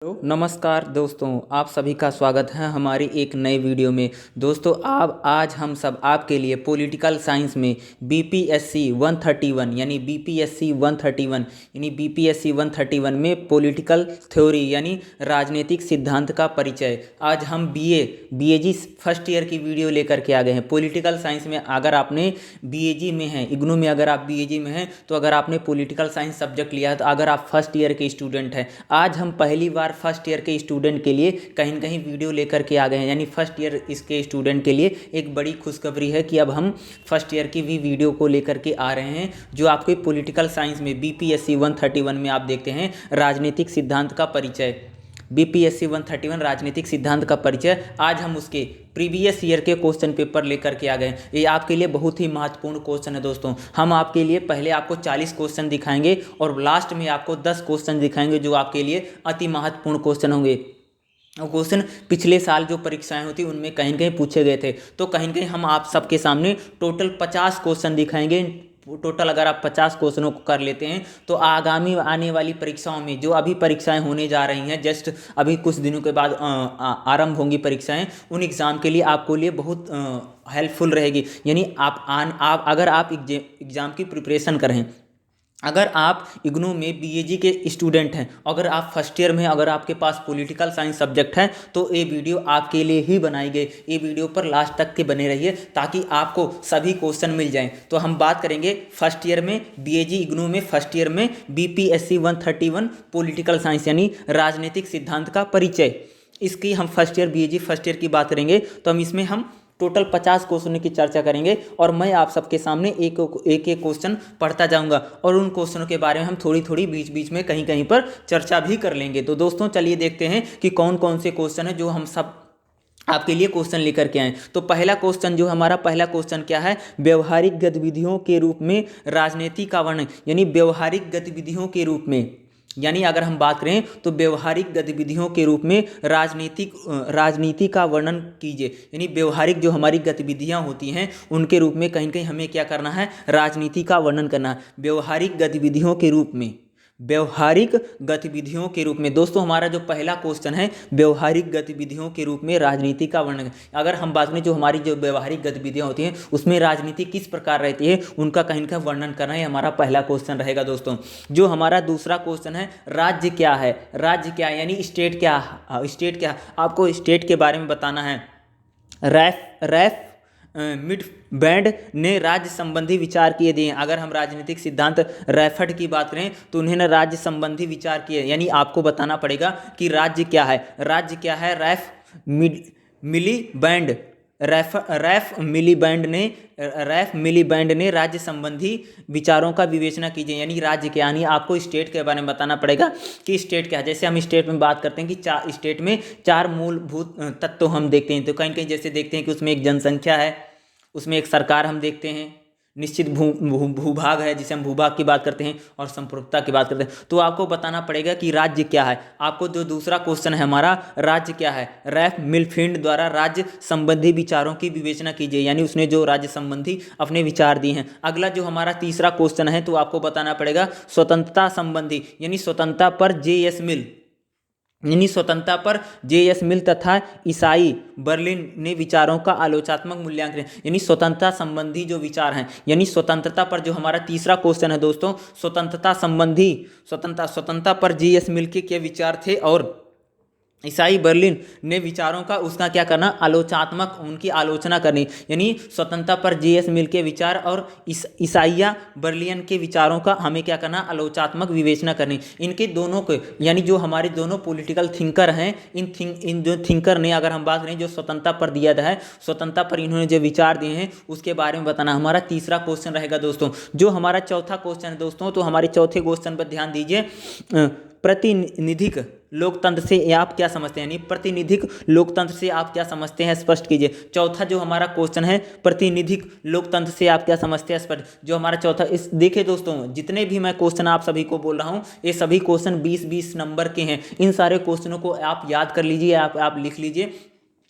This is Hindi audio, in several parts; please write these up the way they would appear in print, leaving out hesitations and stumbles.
हेलो नमस्कार दोस्तों, आप सभी का स्वागत है हमारी एक नए वीडियो में। दोस्तों आज हम सब आपके लिए पॉलिटिकल साइंस में बीपीएससी 131 यानी बीपीएससी 131 यानी बीपीएससी 131 में पॉलिटिकल थ्योरी यानी राजनीतिक सिद्धांत का परिचय। आज हम बीएजी फर्स्ट ईयर की वीडियो लेकर के आ गए हैं। पॉलिटिकल साइंस में अगर आपने बीएजी में हैं, इग्नू में अगर आप बीएजी में हैं, तो अगर आपने पॉलिटिकल साइंस सब्जेक्ट लिया है, तो अगर आप फर्स्ट ईयर के स्टूडेंट हैं, आज हम पहली बार फर्स्ट ईयर के स्टूडेंट के लिए कहीं न कहीं वीडियो लेकर के आ गए हैं। यानी फर्स्ट ईयर इसके स्टूडेंट के लिए एक बड़ी खुशखबरी है कि अब हम फर्स्ट ईयर की भी वीडियो को लेकर के आ रहे हैं, जो आपके पॉलिटिकल साइंस में बीपीएससी 131 में आप देखते हैं राजनीतिक सिद्धांत का परिचय। बीपीएससी 131 राजनीतिक सिद्धांत का परिचय। आज हम उसके प्रीवियस ईयर के क्वेश्चन पेपर लेकर के आ गए। ये आपके लिए बहुत ही महत्वपूर्ण क्वेश्चन है दोस्तों। हम आपके लिए पहले आपको 40 क्वेश्चन दिखाएंगे और लास्ट में आपको 10 क्वेश्चन दिखाएंगे जो आपके लिए अति महत्वपूर्ण क्वेश्चन होंगे। वो क्वेश्चन पिछले साल जो परीक्षाएं होती उनमें कहीं न कहीं पूछे गए थे, तो कहीं न कहीं हम आप सबके सामने टोटल 50 क्वेश्चन दिखाएंगे। टोटल अगर आप 50 क्वेश्चनों को कर लेते हैं तो आगामी आने वाली परीक्षाओं में जो अभी परीक्षाएं होने जा रही हैं, जस्ट अभी कुछ दिनों के बाद आरंभ होंगी परीक्षाएं, उन एग्ज़ाम के लिए आपको लिए बहुत हेल्पफुल रहेगी। यानी आप अगर आप एग्ज़ाम की प्रिपरेशन करें, अगर आप इग्नू में बीएजी के स्टूडेंट हैं, अगर आप फर्स्ट ईयर में, अगर आपके पास पॉलिटिकल साइंस सब्जेक्ट है, तो ये वीडियो आपके लिए ही बनाई गई। ये वीडियो पर लास्ट तक के बने रहिए ताकि आपको सभी क्वेश्चन मिल जाएं। तो हम बात करेंगे फर्स्ट ईयर में बीएजी इग्नू में फर्स्ट ईयर में बीपीएससी 131 पॉलिटिकल साइंस यानी राजनीतिक सिद्धांत का परिचय। इसकी हम फर्स्ट ईयर बीएजी फर्स्ट ईयर की बात करेंगे, तो इसमें हम टोटल 50 क्वेश्चनों की चर्चा करेंगे और मैं आप सबके सामने एक एक क्वेश्चन पढ़ता जाऊंगा और उन क्वेश्चनों के बारे में हम थोड़ी थोड़ी बीच बीच में कहीं कहीं पर चर्चा भी कर लेंगे। तो दोस्तों चलिए देखते हैं कि कौन कौन से क्वेश्चन है जो हम सब आपके लिए क्वेश्चन लेकर के आए। तो पहला क्वेश्चन जो हमारा पहला क्वेश्चन क्या है, व्यवहारिक गतिविधियों के रूप में राजनीति का वर्णन। यानी व्यवहारिक गतिविधियों के रूप में, यानी अगर हम बात करें तो व्यवहारिक गतिविधियों के रूप में राजनीति का वर्णन कीजिए। यानी व्यवहारिक जो हमारी गतिविधियां होती हैं उनके रूप में कहीं कहीं हमें क्या करना है, राजनीति का वर्णन करना है। व्यवहारिक गतिविधियों के रूप में, व्यवहारिक गतिविधियों के रूप में। दोस्तों हमारा जो पहला क्वेश्चन है व्यवहारिक गतिविधियों के रूप में राजनीति का वर्णन। अगर हम बात करें जो हमारी जो व्यवहारिक गतिविधियां होती हैं उसमें राजनीति किस प्रकार रहती है उनका कहीं का वर्णन करना ही हमारा पहला क्वेश्चन रहेगा दोस्तों। जो हमारा दूसरा क्वेश्चन है, राज्य क्या है। राज्य क्या है यानी स्टेट क्या, स्टेट क्या, आपको स्टेट के बारे में बताना है। रैफ मिड बैंड ने राज्य संबंधी विचार किए दिए हैं। अगर हम राजनीतिक सिद्धांत रैफर्ड की बात करें तो उन्होंने राज्य संबंधी विचार किए, यानी आपको बताना पड़ेगा कि राज्य क्या है। राज्य क्या है, रैफ मिली बैंड ने राज्य संबंधी विचारों का विवेचना कीजिए। यानी राज्य क्या, यानी आपको स्टेट के बारे में बताना पड़ेगा कि स्टेट क्या है। जैसे हम स्टेट में बात करते हैं कि स्टेट में 4 मूलभूत तत्व हम देखते हैं। तो कहीं कहीं जैसे देखते हैं कि उसमें एक जनसंख्या है, उसमें एक सरकार हम देखते हैं, निश्चित भूभाग है जिसे हम भूभाग की बात करते हैं, और संप्रभुता की बात करते हैं। तो आपको बताना पड़ेगा कि राज्य क्या है। आपको जो दूसरा क्वेश्चन है हमारा, राज्य क्या है, रैफ मिलफील्ड द्वारा राज्य संबंधी विचारों की विवेचना कीजिए। यानी उसने जो राज्य संबंधी अपने विचार दिए हैं। अगला जो हमारा तीसरा क्वेश्चन है तो आपको बताना पड़ेगा स्वतंत्रता संबंधी, यानी स्वतंत्रता पर जे.एस. मिल, यानी स्वतंत्रता पर जे.एस. मिल तथा ईसाई बर्लिन ने विचारों का आलोचनात्मक मूल्यांकन। यानी स्वतंत्रता संबंधी जो विचार हैं, यानी स्वतंत्रता पर जो हमारा तीसरा क्वेश्चन है दोस्तों, स्वतंत्रता संबंधी स्वतंत्रता पर जे.एस. मिल के विचार थे और ईसाई बर्लिन ने विचारों का उसका क्या करना, आलोचनात्मक, उनकी आलोचना करनी। यानी स्वतंत्रता पर जे.एस. मिल के विचार और ईसाइया बर्लिन के विचारों का हमें क्या करना, आलोचनात्मक विवेचना करनी। इनके दोनों को, यानी जो हमारे दोनों पॉलिटिकल थिंकर हैं, इन जो थिंकर ने, अगर हम बात करें जो स्वतंत्रता पर दिया है, स्वतंत्रता पर इन्होंने जो विचार दिए हैं उसके बारे में बताना हमारा तीसरा क्वेश्चन रहेगा दोस्तों। जो हमारा चौथा क्वेश्चन है दोस्तों, तो हमारे चौथे क्वेश्चन पर ध्यान दीजिए। प्रतिनिधिक लोकतंत्र से आप क्या समझते हैं, यानी प्रतिनिधिक लोकतंत्र से आप क्या समझते हैं, स्पष्ट कीजिए। चौथा जो हमारा क्वेश्चन है, प्रतिनिधिक लोकतंत्र से आप क्या समझते हैं, स्पष्ट। जो हमारा चौथा, इस देखिए दोस्तों, जितने भी मैं क्वेश्चन आप सभी को बोल रहा हूं ये सभी क्वेश्चन 20-20 नंबर के हैं। इन सारे क्वेश्चनों को आप याद कर लीजिए, आप लिख लीजिए।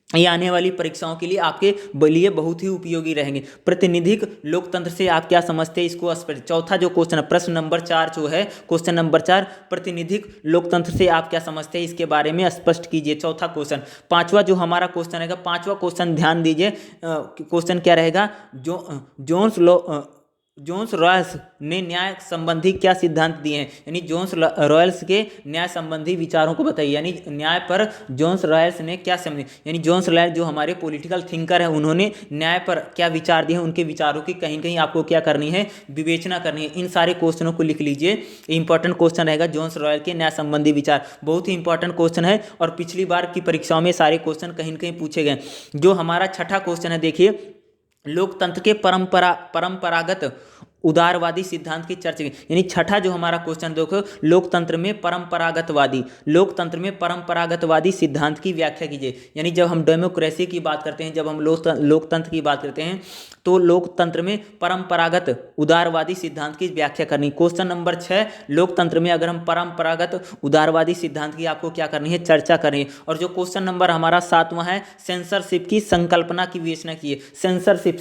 ये आने वाली परीक्षाओं के लिए आपके लिए बहुत ही उपयोगी रहेंगे। प्रतिनिधिक लोकतंत्र से आप क्या समझते हैं, इसको स्पष्ट। चौथा जो क्वेश्चन है, प्रश्न नंबर 4 जो है, क्वेश्चन नंबर 4, प्रतिनिधिक लोकतंत्र से आप क्या समझते हैं, इसके बारे में स्पष्ट कीजिए। चौथा क्वेश्चन। पांचवा जो हमारा क्वेश्चन रहेगा, पांचवा क्वेश्चन ध्यान दीजिए, क्वेश्चन क्या रहेगा, जोन्स रॉयल्स ने न्याय संबंधी क्या सिद्धांत दिए हैं, यानी जोन्स रॉयल्स के न्याय संबंधी विचारों को बताइए। यानी न्याय पर जोन्स रॉयल्स ने क्या समझे, यानी जोन्स रॉयल्स जो हमारे पॉलिटिकल थिंकर है, उन्होंने न्याय पर क्या विचार दिए हैं, उनके विचारों की कहीं कहीं आपको क्या करनी है, विवेचना करनी है। इन सारे क्वेश्चनों को लिख लीजिए, इंपॉर्टेंट क्वेश्चन रहेगा जोन्स रॉयल के न्याय संबंधी विचार, बहुत ही इंपॉर्टेंट क्वेश्चन है और पिछली बार की परीक्षाओं में सारे क्वेश्चन कहीं न कहीं पूछे गए। जो हमारा छठा क्वेश्चन है, देखिए, लोकतंत्र के परंपरागत उदारवादी सिद्धांत की चर्चा की, यानी छठा जो हमारा क्वेश्चन देखो, लोकतंत्र में परंपरागतवादी सिद्धांत की व्याख्या कीजिए। यानी जब हम डेमोक्रेसी की बात करते हैं, जब हम लोकतंत्र की बात करते हैं, तो लोकतंत्र में परंपरागत उदारवादी सिद्धांत की व्याख्या करनी। क्वेश्चन नंबर 6, लोकतंत्र में अगर हम परंपरागत उदारवादी सिद्धांत की आपको क्या करनी है, चर्चा करनी है। और जो क्वेश्चन नंबर हमारा 7वां है, सेंसरशिप की संकल्पना की विवेचना कीजिए। सेंसरशिप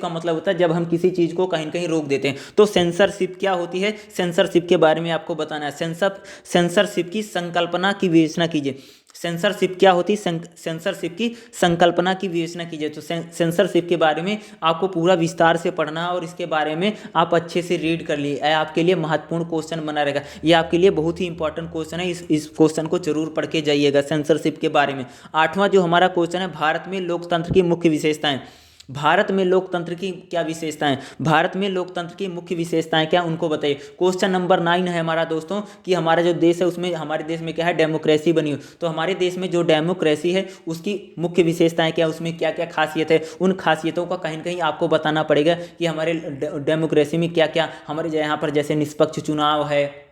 का मतलब होता है जब हम किसी चीज को कहीं कहीं रोक देते हैं, तो सेंसरशिप क्या होती है, सेंसरशिप के बारे में आपको बताना है। सेंसरशिप की संकल्पना की विवेचना कीजिए। सेंसरशिप क्या होती है, सेंसरशिप की संकल्पना की विवेचना कीजिए। तो सेंसरशिप के बारे में आपको पूरा विस्तार से पढ़ना और इसके बारे में आप अच्छे से रीड कर लिए, आपके लिए महत्वपूर्ण क्वेश्चन बना रहेगा। ये आपके लिए बहुत ही इंपॉर्टेंट क्वेश्चन है, इस क्वेश्चन को जरूर पढ़ के जाइएगा सेंसरशिप के बारे में। 8वां जो हमारा क्वेश्चन है, भारत में लोकतंत्र की मुख्य विशेषताएं। भारत में लोकतंत्र की क्या विशेषताएं, भारत में लोकतंत्र की मुख्य विशेषताएं क्या, उनको बताइए। क्वेश्चन नंबर 9 है हमारा दोस्तों, कि हमारा जो देश है उसमें, हमारे देश में क्या है, डेमोक्रेसी बनी हो, तो हमारे देश में जो डेमोक्रेसी है उसकी मुख्य विशेषताएं क्या, उसमें क्या क्या खासियत है, उन खासियतों का कहीं ना कहीं आपको बताना पड़ेगा कि हमारे डेमोक्रेसी में क्या क्या, हमारे यहाँ पर जैसे निष्पक्ष चुनाव है,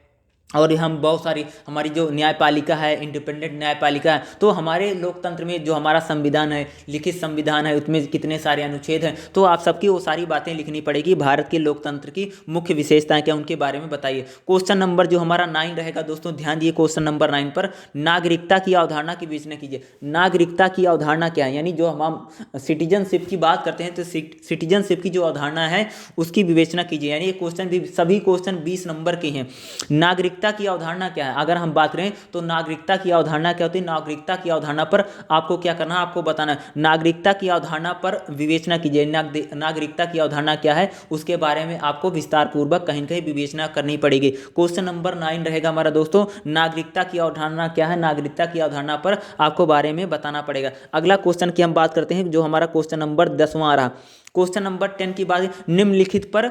और हम बहुत सारी, हमारी जो न्यायपालिका है, इंडिपेंडेंट न्यायपालिका है, तो हमारे लोकतंत्र में जो हमारा संविधान है, लिखित संविधान है, उसमें कितने सारे अनुच्छेद हैं, तो आप सबकी वो सारी बातें लिखनी पड़ेगी। भारत के लोकतंत्र की मुख्य विशेषताएं क्या, उनके बारे में बताइए। क्वेश्चन नंबर जो हमारा 9 रहेगा दोस्तों, ध्यान दिए, क्वेश्चन नंबर 9 पर नागरिकता की अवधारणा की विवेचना कीजिए। नागरिकता की अवधारणा क्या है, यानी जो हम सिटीजनशिप की बात करते हैं, तो सिटीजनशिप की जो अवधारणा है उसकी विवेचना कीजिए। यानी ये क्वेश्चन भी, सभी क्वेश्चन 20 नंबर के हैं। नागरिकता की अवधारणा क्या है, अगर हम बात करें तो नागरिकता की अवधारणा क्या होती है, नागरिकता की अवधारणा पर आपको क्या करना है, आपको बताना है। नागरिकता की अवधारणा पर विवेचना कीजिए। नागरिकता की अवधारणा क्या है, उसके बारे में आपको विस्तार पूर्वक कहीं कहीं विवेचना करनी पड़ेगी। क्वेश्चन नंबर 9 रहेगा हमारा दोस्तों, नागरिकता की अवधारणा क्या है, नागरिकता की अवधारणा पर आपको बारे में बताना पड़ेगा। अगला क्वेश्चन की हम बात करते हैं, जो हमारा क्वेश्चन नंबर 10वां रहा। क्वेश्चन नंबर 10 की बात, निम्नलिखित पर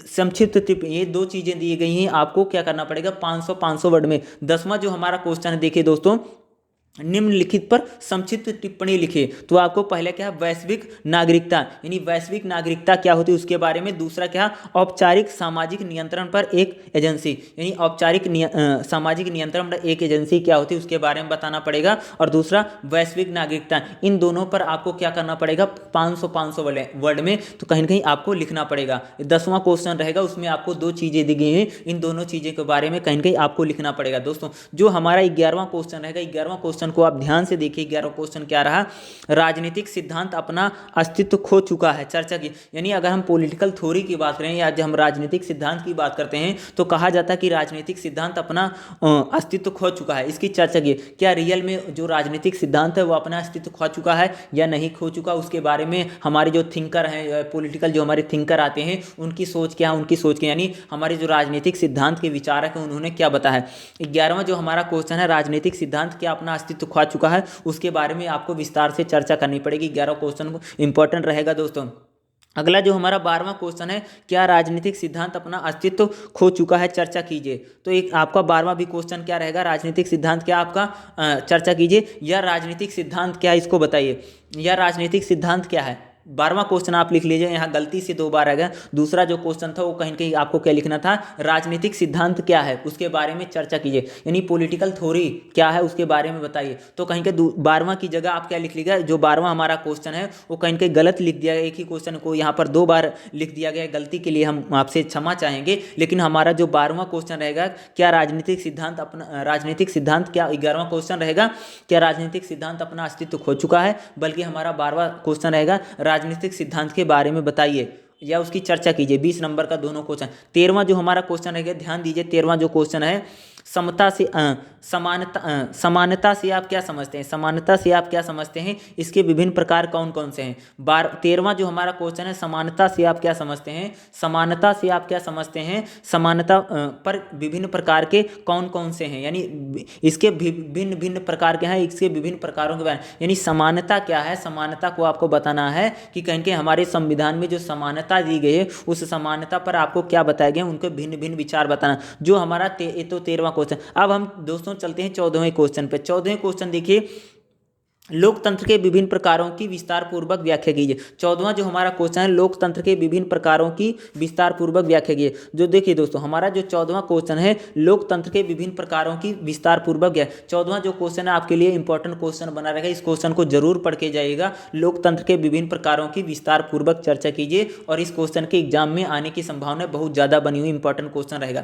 संक्षिप्त टिप्पणी, ये 2 चीजें दी गई हैं, आपको क्या करना पड़ेगा, 500 वर्ड में। 10वां जो हमारा क्वेश्चन है, देखिए दोस्तों, निम्नलिखित पर संक्षिप्त टिप्पणी लिखिए। तो आपको पहले क्या है, वैश्विक नागरिकता, यानी वैश्विक नागरिकता क्या होती है उसके बारे में। दूसरा क्या, औपचारिक सामाजिक नियंत्रण पर एक एजेंसी, यानी औपचारिक सामाजिक नियंत्रण पर एक एजेंसी क्या होती है उसके बारे में बताना पड़ेगा। और दूसरा वैश्विक नागरिकता, इन दोनों पर आपको क्या करना पड़ेगा, 500 वर्ड में, तो कहीं ना कहीं आपको लिखना पड़ेगा। 10वां क्वेश्चन रहेगा, उसमें आपको 2 चीजें दी गई हैं, इन दोनों चीजें के बारे में कहीं ना कहीं आपको लिखना पड़ेगा। दोस्तों जो हमारा 11वां क्वेश्चन रहेगा, 11वां क्वेश्चन को आप ध्यान से देखिए। 11वां क्वेश्चन क्या रहा, राजनीतिक सिद्धांत अपना अस्तित्व खो चुका है, चर्चा की। यानी अगर हम पॉलिटिकल थ्योरी की बात करें या जब हम राजनीतिक सिद्धांत की बात करते हैं, तो कहा जाता है कि राजनीतिक सिद्धांत अपना अस्तित्व खो चुका है, इसकी चर्चा की। क्या रियल में जो राजनीतिक सिद्धांत है वो अपना अस्तित्व खो चुका है या नहीं खो चुका, उसके बारे में हमारे जो थिंकर हैं, पॉलिटिकल जो हमारे थिंकर आते हैं, उनकी सोच क्या है, उनकी सोच क्या, यानी हमारे जो राजनीतिक सिद्धांत के विचारक हैं उन्होंने क्या बताया है। 11वां जो हमारा क्वेश्चन है, राजनीतिक सिद्धांत क्या अपना अस्तित्व खो चुका है, उसके बारे में आपको विस्तार से चर्चा करनी पड़ेगी। 11वां क्वेश्चन इंपॉर्टेंट रहेगा दोस्तों। अगला जो हमारा 12वां क्वेश्चन है, क्या राजनीतिक सिद्धांत अपना अस्तित्व खो चुका है, चर्चा कीजिए। तो एक आपका 12वां भी क्वेश्चन क्या रहेगा, राजनीतिक सिद्धांत क्या आपका चर्चा कीजिए, या राजनीतिक सिद्धांत क्या है इसको बताइए, या राजनीतिक सिद्धांत क्या है, 12वां क्वेश्चन आप लिख लीजिए, यहाँ गलती से 2 बार आ गया। दूसरा जो क्वेश्चन था वो कहीं कहीं आपको क्या लिखना था, राजनीतिक सिद्धांत क्या है उसके बारे में चर्चा कीजिए, यानी पॉलिटिकल थ्योरी क्या है उसके बारे में बताइए। तो कहीं के 12वां की जगह आप क्या लिख लीजिएगा, जो 12वां हमारा क्वेश्चन है वो कहीं कहीं गलत लिख दिया गया, एक ही क्वेश्चन को यहाँ पर 2 बार लिख दिया गया। गलती के लिए हम आपसे क्षमा चाहेंगे, लेकिन हमारा जो 12वां क्वेश्चन रहेगा, क्या राजनीतिक सिद्धांत अपना राजनीतिक सिद्धांत क्या 11वां क्वेश्चन रहेगा, क्या राजनीतिक सिद्धांत अपना अस्तित्व खो चुका है, बल्कि हमारा 12वां क्वेश्चन रहेगा राजनीतिक सिद्धांत के बारे में बताइए या उसकी चर्चा कीजिए। 20 नंबर का दोनों क्वेश्चन। 13वां जो हमारा क्वेश्चन रहेगा, ध्यान दीजिए, 13वां जो क्वेश्चन है, समता से समानता से आप क्या समझते हैं, समानता से आप क्या समझते हैं, इसके विभिन्न प्रकार कौन कौन से हैं। 13वां जो हमारा क्वेश्चन है, समानता से आप क्या समझते हैं, समानता से आप क्या समझते हैं, समानता पर विभिन्न प्रकार के कौन कौन से हैं, यानी इसके भिन्न भिन्न प्रकार के हैं, इसके विभिन्न प्रकारों के बारे में, यानी समानता क्या है, समानता को आपको बताना है कि कहीं के हमारे संविधान में जो समानता दी गई है उस समानता पर आपको क्या बताया गया, उनके भिन्न भिन्न विचार बताना, जो हमारा तो 13वां क्वेश्चन। अब हम दोस्तों चलते हैं 14वें क्वेश्चन पे। 14वें क्वेश्चन देखिए, लोकतंत्र के विभिन्न प्रकारों की विस्तार पूर्वक व्याख्या कीजिए। 14वां जो हमारा क्वेश्चन है, लोकतंत्र के विभिन्न प्रकारों की विस्तार पूर्वक व्याख्या कीजिए। जो देखिए दोस्तों, हमारा जो 14वां क्वेश्चन है, लोकतंत्र के विभिन्न प्रकारों की विस्तार पूर्वक व्याख्या। 14वां जो क्वेश्चन है आपके लिए इंपॉर्टेंट क्वेश्चन बना रहेगा, इस क्वेश्चन को जरूर पढ़ के जाइएगा। लोकतंत्र के विभिन्न प्रकारों की विस्तार पूर्वक चर्चा कीजिए, और इस क्वेश्चन के एग्जाम में आने की संभावना बहुत ज्यादा बनी हुई इंपॉर्टेंट क्वेश्चन रहेगा।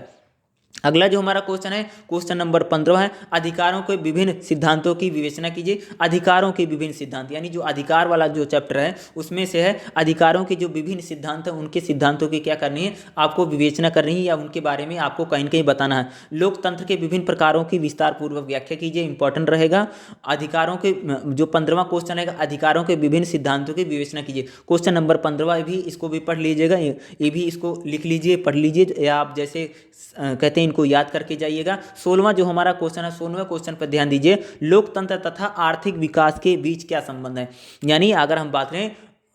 अगला जो हमारा क्वेश्चन है, क्वेश्चन नंबर 15 है, अधिकारों के विभिन्न सिद्धांतों की विवेचना कीजिए। अधिकारों के विभिन्न सिद्धांत, यानी जो अधिकार वाला जो चैप्टर है उसमें से है अधिकारों के जो विभिन्न सिद्धांत है, उनके सिद्धांतों की क्या करनी है, आपको विवेचना करनी है, या उनके बारे में आपको कहीं न कहीं बताना है। लोकतंत्र के विभिन्न प्रकारों की विस्तार पूर्वक व्याख्या कीजिए, इंपॉर्टेंट रहेगा। अधिकारों के जो 15वां क्वेश्चन रहेगा, अधिकारों के विभिन्न सिद्धांतों की विवेचना कीजिए। क्वेश्चन नंबर 15 भी, इसको भी पढ़ लीजिएगा, ये भी इसको लिख लीजिए, पढ़ लीजिए, या आप जैसे कहते हैं इनको याद करके जाइएगा। 16वां जो हमारा क्वेश्चन है, 16वें क्वेश्चन पर ध्यान दीजिए, लोकतंत्र तथा आर्थिक विकास के बीच क्या संबंध है, यानी अगर हम बात करें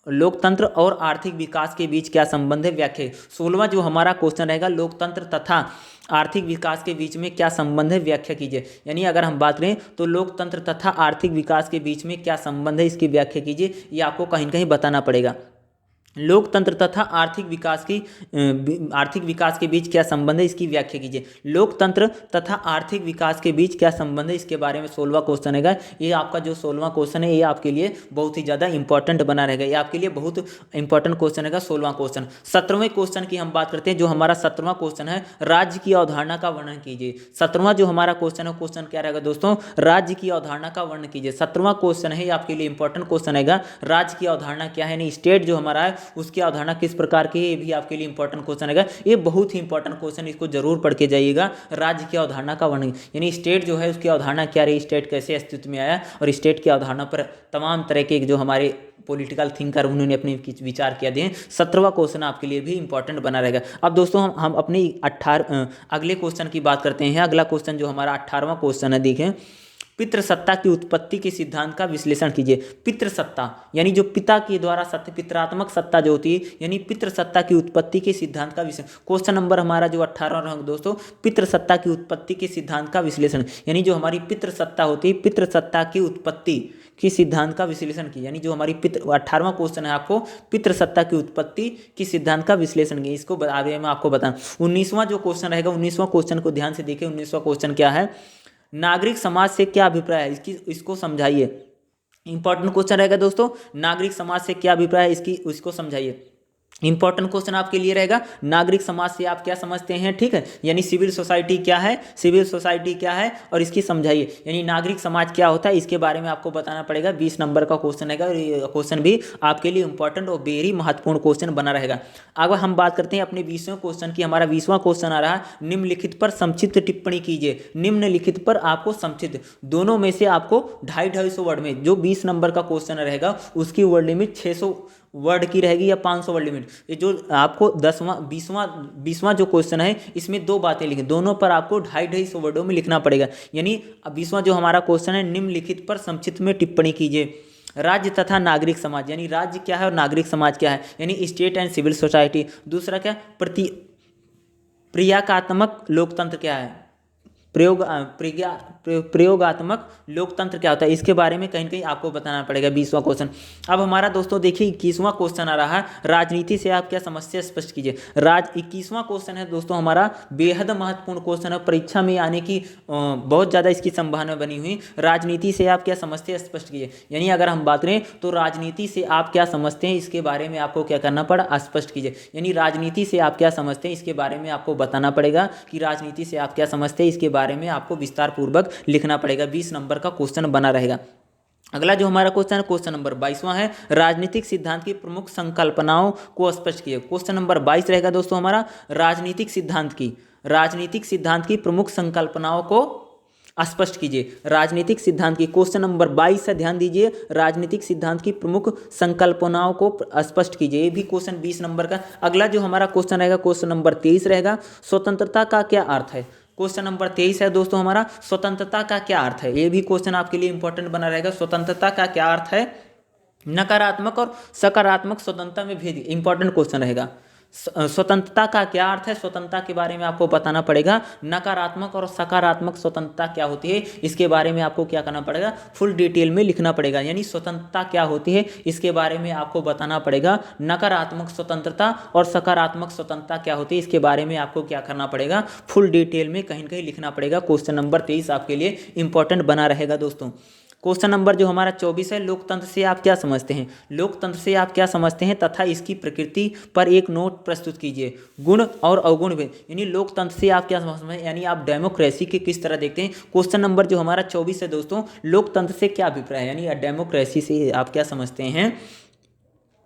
लोकतंत्र और आर्थिक विकास के बीच क्या संबंध है, व्याख्या। 16वां जो हमारा क्वेश्चन रहेगा, लोकतंत्र तथा आर्थिक विकास के बीच में क्या संबंध है, व्याख्या कीजिए। यानी अगर हम बात करें तो लोकतंत्र तथा आर्थिक विकास के बीच में क्या संबंध है, इसकी व्याख्या कीजिए, ये आपको कहीं कहीं बताना पड़ेगा। लोकतंत्र तथा आर्थिक विकास के बीच क्या संबंध है, इसकी व्याख्या कीजिए। लोकतंत्र तथा आर्थिक विकास के बीच क्या संबंध है, इसके बारे में 16वां क्वेश्चन है। ये आपका जो 16वां क्वेश्चन है, ये आपके लिए बहुत ही ज़्यादा इंपॉर्टेंट बना रहेगा, ये आपके लिए बहुत इंपॉर्टेंट क्वेश्चन है 16वां क्वेश्चन। 17वें क्वेश्चन की हम बात करते हैं, जो हमारा 17वां क्वेश्चन है, राज्य की अवधारणा का वर्णन कीजिए। 17वां जो हमारा क्वेश्चन है, क्वेश्चन क्या रहेगा दोस्तों, राज्य की अवधारणा का वर्णन कीजिए। 17वां क्वेश्चन है, ये आपके लिए इंपॉर्टेंट क्वेश्चन है। राज्य की अवधारणा क्या है, यानी स्टेट जो हमारा है उसकी अवधारणा किस प्रकार की है, ये भी आपके लिए इंपॉर्टेंट क्वेश्चन है। ये बहुत ही इंपॉर्टेंट क्वेश्चन, इसको जरूर पढ़ के जाइएगा। राज्य की अवधारणा का वर्णन, यानी स्टेट जो है उसकी अवधारणा क्या रही, स्टेट कैसे अस्तित्व में आया, और स्टेट की अवधारणा पर तमाम तरह के जो हमारे पॉलिटिकल थिंकर उन्होंने अपने विचार किया दिए। 17वां क्वेश्चन आपके लिए भी इंपॉर्टेंट बना रहेगा। अब दोस्तों हम अपने अगले क्वेश्चन की बात करते हैं। अगला क्वेश्चन जो हमारा 18वां क्वेश्चन है, देखें, पितृसत्ता की उत्पत्ति के सिद्धांत का विश्लेषण कीजिए। पितृसत्ता यानी जो पिता के द्वारा सत्य, पितरात्मक सत्ता जो होती है, यानी पितृसत्ता की उत्पत्ति के सिद्धांत का विश्लेषण। क्वेश्चन नंबर हमारा जो 18वां दोस्तों, पितृसत्ता की उत्पत्ति के सिद्धांत का विश्लेषण, यानी जो हमारी पितृसत्ता होती है, पितृसत्ता की उत्पत्ति की सिद्धांत का विश्लेषण की, यानी जो हमारी 18वां क्वेश्चन है आपको पितृसत्ता की उत्पत्ति की सिद्धांत का विश्लेषण की, इसको आगे मैं आपको बताऊं। 19वां जो क्वेश्चन रहेगा, 19वां क्वेश्चन को ध्यान से देखिए। 19वां क्वेश्चन क्या है, नागरिक समाज से क्या अभिप्राय है, इसको समझाइए। इंपॉर्टेंट क्वेश्चन रहेगा दोस्तों, नागरिक समाज से क्या अभिप्राय है, इसको समझाइए। इंपॉर्टेंट क्वेश्चन आपके लिए रहेगा, नागरिक समाज से आप क्या समझते हैं, ठीक है, यानी सिविल सोसाइटी क्या है, सिविल सोसाइटी क्या है, और इसकी समझाइए, यानी नागरिक समाज क्या होता है, इसके बारे में आपको बताना पड़ेगा। 20 नंबर का क्वेश्चन है, और ये क्वेश्चन भी आपके लिए इंपॉर्टेंट और वेरी महत्वपूर्ण क्वेश्चन बना रहेगा। अब हम बात करते हैं अपने 20वें क्वेश्चन की। हमारा 20वां क्वेश्चन आ रहा है, निम्नलिखित पर संक्षिप्त टिप्पणी कीजिए। निम्नलिखित पर आपको संक्षिप्त, दोनों में से आपको 250 वर्ड में, जो 20 नंबर का क्वेश्चन रहेगा उसकी वर्ड लिमिट 600 वर्ड की रहेगी या 500 वर्ड लिमिट। ये जो आपको 20वां जो क्वेश्चन है, इसमें 2 बातें लिखी, दोनों पर आपको 250 वर्डों में लिखना पड़ेगा। यानी 20वां जो हमारा क्वेश्चन है, निम्नलिखित पर संक्षिप्त में टिप्पणी कीजिए। राज्य तथा नागरिक समाज, यानी राज्य क्या है और नागरिक समाज क्या है, यानी स्टेट एंड सिविल सोसाइटी। दूसरा क्या, प्रक्रियात्मक लोकतंत्र क्या है, प्रयोगात्मक लोकतंत्र क्या होता है, इसके बारे में कहीं कहीं आपको बताना पड़ेगा। 20वां क्वेश्चन। अब हमारा दोस्तों देखिए 21वां क्वेश्चन आ रहा है, राजनीति से आप क्या समझते हैं स्पष्ट कीजिए। 21वां क्वेश्चन है दोस्तों हमारा बेहद महत्वपूर्ण क्वेश्चन है, परीक्षा में आने की बहुत ज़्यादा इसकी संभावना बनी हुई। राजनीति से आप क्या समझते हैं स्पष्ट कीजिए। यानी अगर हम बात करें तो राजनीति से आप क्या समझते हैं इसके बारे में आपको क्या करना पड़ा, स्पष्ट कीजिए। यानी राजनीति से आप क्या समझते हैं इसके बारे में आपको बताना पड़ेगा कि राजनीति से आप क्या समझते हैं, इसके बारे में आपको विस्तार पूर्वक लिखना पड़ेगा। 20 नंबर का क्वेश्चन बना रहेगा। अगला जो हमारा क्वेश्चन है क्वेश्चन नंबर 22वां है, राजनीतिक सिद्धांत की प्रमुख संकल्पनाओं को स्पष्ट कीजिए। क्वेश्चन नंबर 22 रहेगा दोस्तों हमारा, राजनीतिक सिद्धांत की प्रमुख संकल्पनाओं को स्पष्ट कीजिए। राजनीतिक सिद्धांत की क्वेश्चन नंबर 22 है, ध्यान दीजिए, राजनीतिक सिद्धांत की प्रमुख संकल्पनाओं को स्पष्ट कीजिए। ये भी क्वेश्चन 20 नंबर का। अगला जो हमारा क्वेश्चन रहेगा क्वेश्चन नंबर 23 रहेगा, स्वतंत्रता का क्या अर्थ है। क्वेश्चन नंबर 23 है दोस्तों हमारा, स्वतंत्रता का क्या अर्थ है। ये भी क्वेश्चन आपके लिए इंपॉर्टेंट बना रहेगा। स्वतंत्रता का क्या अर्थ है, नकारात्मक और सकारात्मक स्वतंत्रता में भेद, इंपॉर्टेंट क्वेश्चन रहेगा। स्वतंत्रता का क्या अर्थ है, स्वतंत्रता के बारे में आपको बताना पड़ेगा। नकारात्मक और सकारात्मक स्वतंत्रता क्या होती है, इसके बारे में आपको क्या करना पड़ेगा, फुल डिटेल में लिखना पड़ेगा। यानी स्वतंत्रता क्या होती है इसके बारे में आपको बताना पड़ेगा। नकारात्मक स्वतंत्रता और सकारात्मक स्वतंत्रता क्या होती है इसके बारे में आपको क्या करना पड़ेगा, फुल डिटेल में कहीं कहीं लिखना पड़ेगा। क्वेश्चन नंबर 23 आपके लिए इंपॉर्टेंट बना रहेगा दोस्तों। क्वेश्चन नंबर जो हमारा 24 है, लोकतंत्र से आप क्या समझते हैं। लोकतंत्र से आप क्या समझते हैं तथा इसकी प्रकृति पर एक नोट प्रस्तुत कीजिए। गुण और अवगुण भी, यानी लोकतंत्र से आप क्या समझते हैं, यानी आप डेमोक्रेसी की किस तरह देखते हैं। क्वेश्चन नंबर जो हमारा 24 है दोस्तों, लोकतंत्र से क्या अभिप्राय है, यानी डेमोक्रेसी से आप क्या समझते हैं,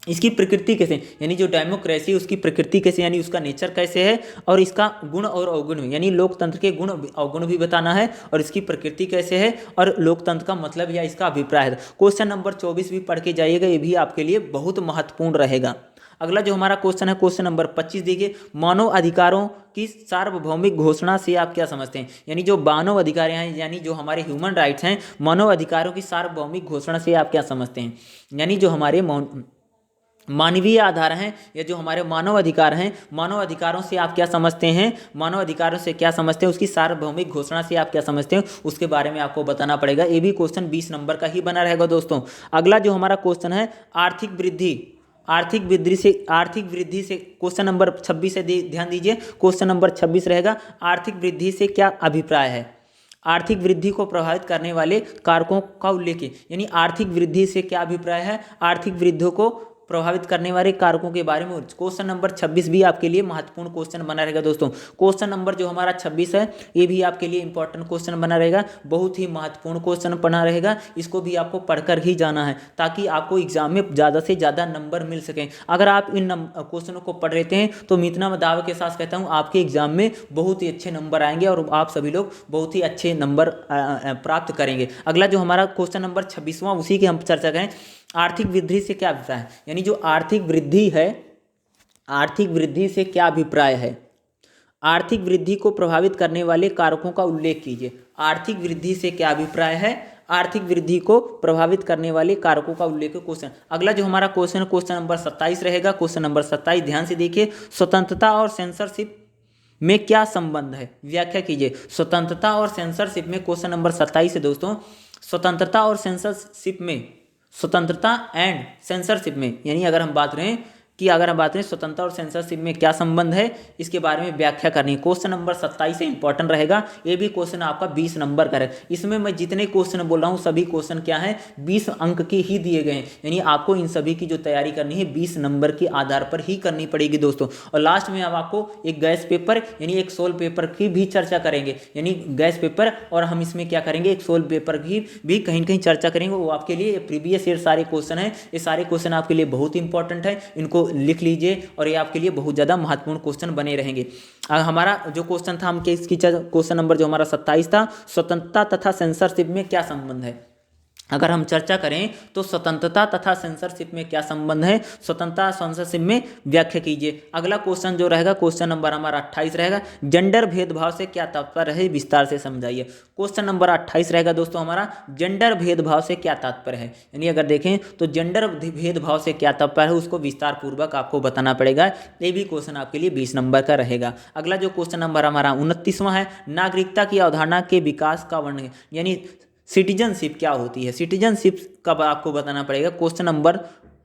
इसकी प्रकृति कैसे, यानी जो डेमोक्रेसी उसकी प्रकृति कैसे, यानी उसका नेचर कैसे है, और इसका गुण और अवगुण, यानी लोकतंत्र के गुण अवगुण भी बताना है, और इसकी प्रकृति कैसे है, और लोकतंत्र का मतलब या इसका अभिप्राय है। क्वेश्चन नंबर 24 भी पढ़ के जाइएगा, ये भी आपके लिए बहुत महत्वपूर्ण रहेगा। अगला जो हमारा क्वेश्चन है क्वेश्चन नंबर 25 देखिए, मानव अधिकारों की सार्वभौमिक घोषणा से आप क्या समझते हैं। यानी जो मानव अधिकार हैं, यानी जो हमारे ह्यूमन राइट्स हैं, मानव अधिकारों की सार्वभौमिक घोषणा से आप क्या समझते हैं। यानी जो हमारे मानवीय आधार हैं या जो हमारे मानव अधिकार हैं, मानव अधिकारों से आप क्या समझते हैं, मानव अधिकारों से क्या समझते हैं, उसकी सार्वभौमिक घोषणा से आप क्या समझते हैं, उसके बारे में आपको बताना पड़ेगा। ये भी क्वेश्चन 20 नंबर का ही बना रहेगा दोस्तों। अगला जो हमारा क्वेश्चन है, आर्थिक वृद्धि से क्वेश्चन नंबर 26 से ध्यान दीजिए। क्वेश्चन नंबर 26 रहेगा, आर्थिक वृद्धि से क्या अभिप्राय है। आर्थिक वृद्धि को प्रभावित करने वाले कारकों का उल्लेख, यानी आर्थिक वृद्धि से क्या अभिप्राय है, आर्थिक वृद्धि को प्रभावित करने वाले कारकों के बारे में। क्वेश्चन नंबर 26 भी आपके लिए महत्वपूर्ण क्वेश्चन बना रहेगा दोस्तों। क्वेश्चन नंबर जो हमारा 26 है, ये भी आपके लिए इंपॉर्टेंट क्वेश्चन बना रहेगा, बहुत ही महत्वपूर्ण क्वेश्चन बना रहेगा। इसको भी आपको पढ़कर ही जाना है ताकि आपको एग्जाम में ज़्यादा से ज़्यादा नंबर मिल सकें। अगर आप इन क्वेश्चनों को पढ़ लेते हैं तो मैं इतना दावे के साथ कहता हूँ आपके एग्जाम में बहुत ही अच्छे नंबर आएंगे और आप सभी लोग बहुत ही अच्छे नंबर प्राप्त करेंगे। अगला जो हमारा क्वेश्चन नंबर 26वां, उसी की हम चर्चा करें, आर्थिक वृद्धि से क्या अभिप्राय है। यानी जो आर्थिक वृद्धि है, आर्थिक वृद्धि से क्या अभिप्राय है, आर्थिक वृद्धि को प्रभावित करने वाले कारकों का उल्लेख कीजिए। आर्थिक वृद्धि से क्या अभिप्राय है, आर्थिक वृद्धि को प्रभावित करने वाले कारकों का उल्लेख क्वेश्चन। अगला जो हमारा क्वेश्चन है क्वेश्चन नंबर 27 रहेगा। क्वेश्चन नंबर 27 ध्यान से देखिए, स्वतंत्रता और सेंसरशिप में क्या संबंध है, व्याख्या कीजिए। स्वतंत्रता और सेंसरशिप में क्वेश्चन नंबर 27 है दोस्तों, स्वतंत्रता और सेंसरशिप में, स्वतंत्रता एंड सेंसरशिप में, यानी अगर हम बात करें स्वतंत्रता और सेंसरशिप में क्या संबंध है, इसके बारे में व्याख्या करनी है। क्वेश्चन नंबर 27 से इंपॉर्टेंट रहेगा। ये भी क्वेश्चन आपका 20 नंबर का है। इसमें मैं जितने क्वेश्चन बोल रहा हूँ सभी क्वेश्चन क्या है, 20 अंक के ही दिए गए हैं। यानी आपको इन सभी की जो तैयारी करनी है 20 नंबर के आधार पर ही करनी पड़ेगी दोस्तों। और लास्ट में अब आपको एक गैस पेपर यानी एक सोल पेपर की भी चर्चा करेंगे, यानी गैस पेपर, और हम इसमें क्या करेंगे, एक सोल पेपर की भी कहीं कहीं चर्चा करेंगे। वो आपके लिए प्रीवियस ईयर सारे क्वेश्चन हैं, ये सारे क्वेश्चन आपके लिए बहुत इंपॉर्टेंट है, इनको लिख लीजिए और ये आपके लिए बहुत ज़्यादा महत्वपूर्ण क्वेश्चन बने रहेंगे। हमारा जो क्वेश्चन था, हम इसकी क्वेश्चन नंबर जो हमारा 27 था, स्वतंत्रता तथा सेंसरशिप में क्या संबंध है। अगर हम चर्चा करें तो स्वतंत्रता तथा सेंसरशिप में क्या संबंध है, स्वतंत्रता सेंसरशिप में व्याख्या कीजिए। अगला क्वेश्चन जो रहेगा क्वेश्चन नंबर हमारा 28 रहेगा, जेंडर भेदभाव से क्या तात्पर्य है, विस्तार से समझाइए। क्वेश्चन नंबर 28 रहेगा दोस्तों हमारा, जेंडर भेदभाव से क्या तात्पर्य है, यानी अगर देखें तो जेंडर भेदभाव से क्या तात्पर्य है उसको विस्तार पूर्वक आपको बताना पड़ेगा। ये भी क्वेश्चन आपके लिए 20 नंबर का रहेगा। अगला जो क्वेश्चन नंबर हमारा 29वां है, नागरिकता की अवधारणा के विकास का वर्णन, यानी सिटीजनशिप क्या होती है, सिटीजनशिप कब आपको बताना पड़ेगा। क्वेश्चन नंबर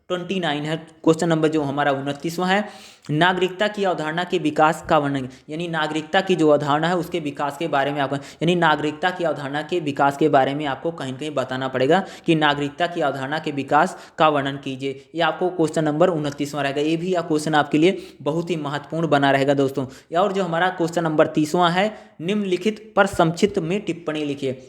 29 है, क्वेश्चन नंबर जो हमारा 29वां है, नागरिकता की अवधारणा के विकास का वर्णन, यानी नागरिकता की जो अवधारणा है उसके विकास के बारे में आपको, यानी नागरिकता की अवधारणा के विकास के बारे में आपको कहीं कहीं बताना पड़ेगा कि नागरिकता की अवधारणा के विकास का वर्णन कीजिए। ये आपको क्वेश्चन नंबर 29वां रहेगा। ये भी क्वेश्चन आपके लिए बहुत ही महत्वपूर्ण बना रहेगा दोस्तों। और जो हमारा क्वेश्चन नंबर 30वां है, निम्नलिखित पर संक्षिप्त में टिप्पणी लिखिए।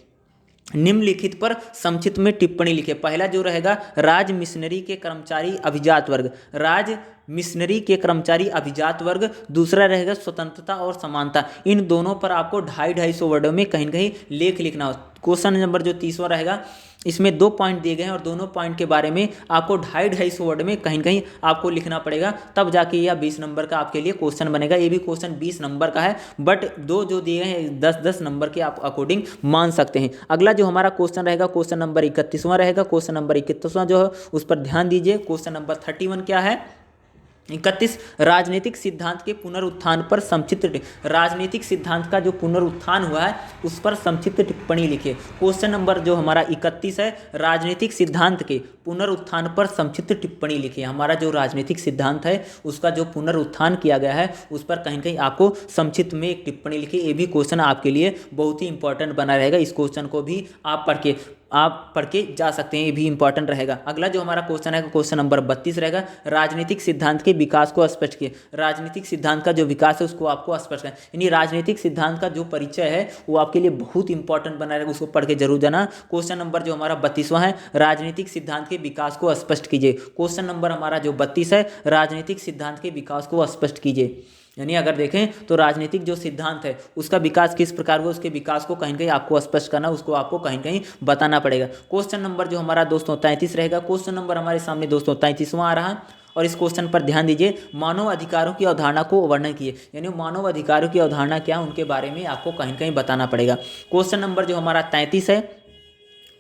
निम्नलिखित पर संक्षिप्त में टिप्पणी लिखे। पहला जो रहेगा, राज मिशनरी के कर्मचारी अभिजात वर्ग, राज मिशनरी के कर्मचारी अभिजात वर्ग। दूसरा रहेगा स्वतंत्रता और समानता। इन दोनों पर आपको 250-250 वर्डों में कहीं कहीं लेख लिखना हो। क्वेश्चन नंबर जो 30वां रहेगा, इसमें 2 पॉइंट दिए गए हैं और दोनों पॉइंट के बारे में आपको 250-250 वर्ड में कहीं कहीं आपको लिखना पड़ेगा, तब जाके यह 20 नंबर का आपके लिए क्वेश्चन बनेगा। ये भी क्वेश्चन 20 नंबर का है, बट दो जो दिए हैं 10-10 नंबर के आप अकॉर्डिंग मान सकते हैं। अगला जो हमारा क्वेश्चन रहेगा क्वेश्चन नंबर 31वां रहेगा। क्वेश्चन नंबर 31वां जो है उस पर ध्यान दीजिए। क्वेश्चन नंबर 31 क्या है, 31, राजनीतिक सिद्धांत के पुनरुत्थान पर संक्षिप्त, राजनीतिक सिद्धांत का जो पुनरुत्थान हुआ है उस पर संक्षिप्त टिप्पणी लिखिए। क्वेश्चन नंबर जो हमारा 31 है, राजनीतिक सिद्धांत के पुनरुत्थान पर संक्षिप्त टिप्पणी लिखिए। हमारा जो राजनीतिक सिद्धांत है उसका जो पुनरुत्थान किया गया है उस पर कहीं कहीं आपको संक्षिप्त में एक टिप्पणी लिखिए। ये भी क्वेश्चन आपके लिए बहुत ही इंपॉर्टेंट बना रहेगा। इस क्वेश्चन को भी आप पढ़ के जा सकते हैं, ये भी इंपॉर्टेंट रहेगा। अगला जो हमारा क्वेश्चन है क्वेश्चन नंबर 32 रहेगा, राजनीतिक सिद्धांत के विकास को स्पष्ट किए। राजनीतिक सिद्धांत का जो विकास है उसको आपको स्पष्ट करें, यानी राजनीतिक सिद्धांत का जो परिचय है वो आपके लिए बहुत इंपॉर्टेंट बना रहेगा, उसको पढ़ के जरूर जाना। क्वेश्चन नंबर जो हमारा 32वां है, राजनीतिक सिद्धांत के विकास को स्पष्ट कीजिए। क्वेश्चन नंबर हमारा जो 32 है, राजनीतिक सिद्धांत के विकास को स्पष्ट कीजिए। यानी अगर देखें तो राजनीतिक जो सिद्धांत है उसका विकास किस प्रकार हुआ, उसके विकास को कहीं कहीं आपको स्पष्ट करना, उसको आपको कहीं कहीं बताना पड़ेगा। क्वेश्चन नंबर जो हमारा दोस्तों 33 रहेगा। क्वेश्चन नंबर हमारे सामने दोस्तों 33वां आ रहा है और इस क्वेश्चन पर ध्यान दीजिए। मानव अधिकारों की अवधारणा को वर्णन किए, यानी मानव अधिकारों की अवधारणा क्या है उनके बारे में आपको कहीं कहीं बताना पड़ेगा। क्वेश्चन नंबर जो हमारा 33 है,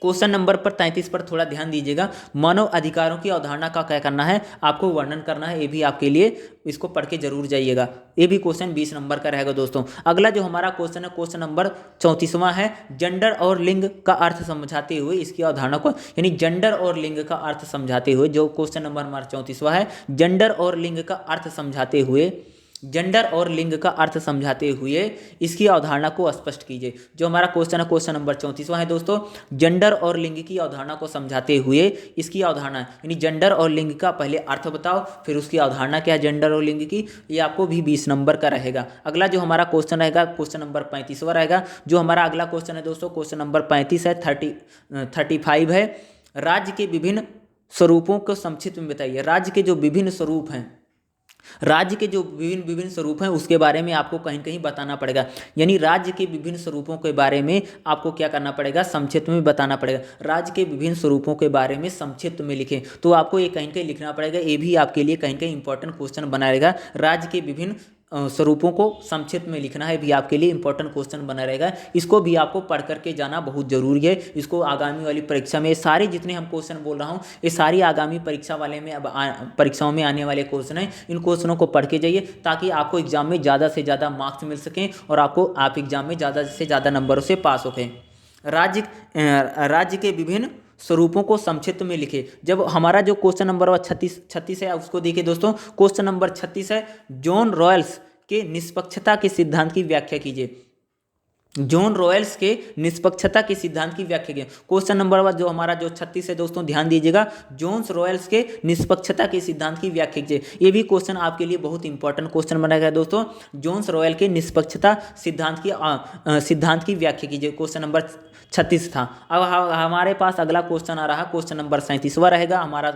क्वेश्चन नंबर पर 33 पर थोड़ा ध्यान दीजिएगा। मानव अधिकारों की अवधारणा का क्या करना है, आपको वर्णन करना है। ये भी आपके लिए इसको पढ़ के जरूर जाइएगा। ये भी क्वेश्चन 20 नंबर का रहेगा दोस्तों। अगला जो हमारा क्वेश्चन है क्वेश्चन नंबर 34वां है, जेंडर और लिंग का अर्थ समझाते हुए इसकी अवधारणा को, यानी जेंडर और लिंग का अर्थ समझाते हुए, जो क्वेश्चन नंबर हमारा 34वां है, जेंडर और लिंग का अर्थ समझाते हुए, जेंडर और लिंग का अर्थ समझाते हुए इसकी अवधारणा को स्पष्ट कीजिए। जो हमारा क्वेश्चन है क्वेश्चन नंबर 34वां है दोस्तों, जेंडर और लिंग की अवधारणा को समझाते हुए इसकी अवधारणा, यानी जेंडर और लिंग का पहले अर्थ बताओ फिर उसकी अवधारणा क्या है जेंडर और लिंग की, ये आपको भी 20 नंबर का रहेगा। अगला जो हमारा क्वेश्चन रहेगा क्वेश्चन नंबर 35वां रहेगा। जो हमारा अगला क्वेश्चन है दोस्तों क्वेश्चन नंबर 35 है, 35 है, राज्य के विभिन्न स्वरूपों को संक्षिप्त में बताइए। राज्य के जो विभिन्न स्वरूप हैं, राज्य के जो विभिन्न स्वरूप हैं उसके बारे में आपको कहीं कहीं बताना पड़ेगा, यानी राज्य के विभिन्न स्वरूपों के बारे में आपको क्या करना पड़ेगा, संक्षिप्त में बताना पड़ेगा। राज्य के विभिन्न स्वरूपों के बारे में संक्षिप्त में लिखें, तो आपको ये कहीं कहीं लिखना पड़ेगा। ये भी आपके लिए कहीं कहीं इंपॉर्टेंट क्वेश्चन बना रहेगा। राज्य के विभिन्न स्वरूपों को संक्षिप्त में लिखना है, भी आपके लिए इंपॉर्टेंट क्वेश्चन बना रहेगा। इसको भी आपको पढ़ करके जाना बहुत जरूरी है। इसको आगामी वाली परीक्षा में, सारे जितने हम क्वेश्चन बोल रहा हूँ ये सारी आगामी परीक्षा वाले में अब परीक्षाओं में आने वाले क्वेश्चन हैं। इन क्वेश्चनों को पढ़ के जाइए ताकि आपको एग्जाम में ज़्यादा से ज़्यादा मार्क्स मिल सकें और आप एग्जाम में ज़्यादा से ज़्यादा नंबरों से पास हो सकें। राज्य के विभिन्न स्वरूपों को संक्षिप्त में लिखे। जब हमारा जो क्वेश्चन नंबर 36 है उसको देखिए दोस्तों। क्वेश्चन नंबर 36 है, जॉन रॉयल्स के निष्पक्षता के सिद्धांत की व्याख्या कीजिए। जॉन रॉयल्स के निष्पक्षता के सिद्धांत की व्याख्या कीजिए। क्वेश्चन नंबर जो हमारा जो 36 है दोस्तों, ध्यान दीजिएगा, जॉन रॉयल्स के निष्पक्षता के सिद्धांत की व्याख्या कीजिए। ये भी क्वेश्चन आपके लिए बहुत इंपॉर्टेंट क्वेश्चन बना गया दोस्तों। जॉन रॉयल के निष्पक्षता सिद्धांत की व्याख्या कीजिए। क्वेश्चन नंबर 36 था। अब हमारे पास अगला क्वेश्चन आ रहा, क्वेश्चन नंबर 37वां रहेगा हमारा।